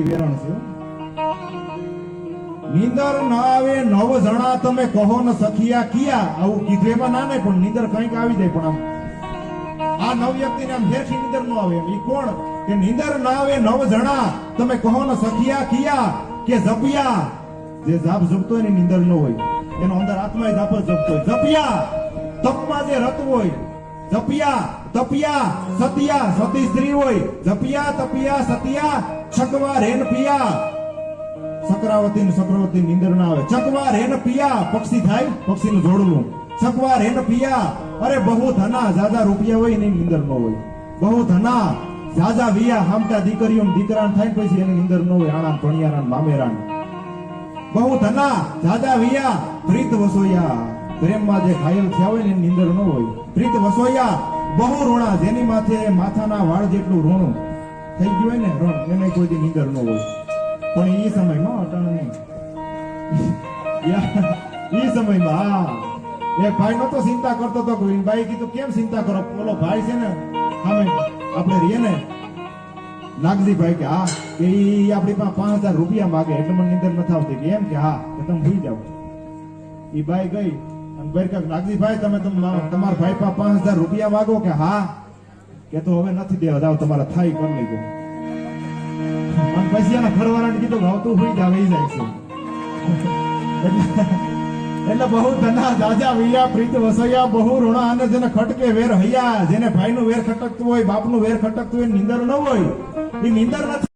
વેરણ છે નીંદર ના આવે નવ જણા તમે કહો ને સખિયા કિયા આવું કીધું એમાં ના નહીં પણ નીંદર કંઈક આવી જાય પણ આમ આ નવ વ્યક્તિને આમ ફેરથી નીંદર ન આવે એ કોણ કે નીંદર ના આવે નવ જણા તમે કહો ને સખિયા કિયા કે જપિયા જે જાપ જપતો હોય ને નીંદર ન હોય એનો અંદર આત્મા જાપ જ જપતો હોય જપિયા તપમાં જે રત હોય જપિયા તપિયા સતિયા સતી સ્ત્રી હોય જપિયા તપિયા સતિયા છકવા રેન પિયા સકરાવતી ને સક્રવતી નીંદર ના આવે ચકવા રેન પિયા પક્ષી થાય પક્ષીનું જોડવું ચકવા રેન પિયા અરે બહુ ધના જાજા રૂપિયા હોય ને નીંદર ન હોય બહુ ધના જાજા વિયા હામટા દીકરીઓ દીકરાન થાય પછી એની નીંદર ન હોય આણા ભણિયારા મામેરા બહુ ધના જાજા વિયા પ્રીત વસોયા પ્રેમમાં જે ઘાયલ થયા હોય ને એની નીંદર ન હોય પ્રીત વસોયા બહુ ઋણા જેની માથે માથાના વાળ જેટલું ઋણ થઈ ગયું હોય ને ઋણ એને કોઈ દી નીંદર ન હોય પણ એ સમયમાં અટાણે નહીં એ સમયમાં હા એક ભાઈ નતો ચિંતા કરતો તો ભાઈ કીધું કેમ ચિંતા કરો ઓલો ભાઈ છે ને અમે આપણે રહીએ ને નાગજીભાઈ કે હા કે ઈ આપણી પાસે 5000 રૂપિયા માગે એટલે મને નીંદર નથી આવતી કે એમ કે હા કે તમે ભૂલી જાઓ ઈ બાઈ ગઈ અને ભાઈ કે નાગજીભાઈ તમે તમારા ભાઈ પાસે 5000 રૂપિયા માગો કે હા કે તો હવે નથી દેવા જાવ તમારે થાય કરી લેજો અને પછી એના ઘરવાળાને કીધું કે તું ભૂલી જાવ એ જાય છે એટલે બહુ ધના જાજા વિયા પ્રીત વસૈયા બહુ ઋણા અને જેને ખટકે વેર હૈયા જેને ભાઈનું વેર ખટકતું હોય બાપનું વેર ખટકતું હોય નીંદર ન હોય એ નીંદર નથી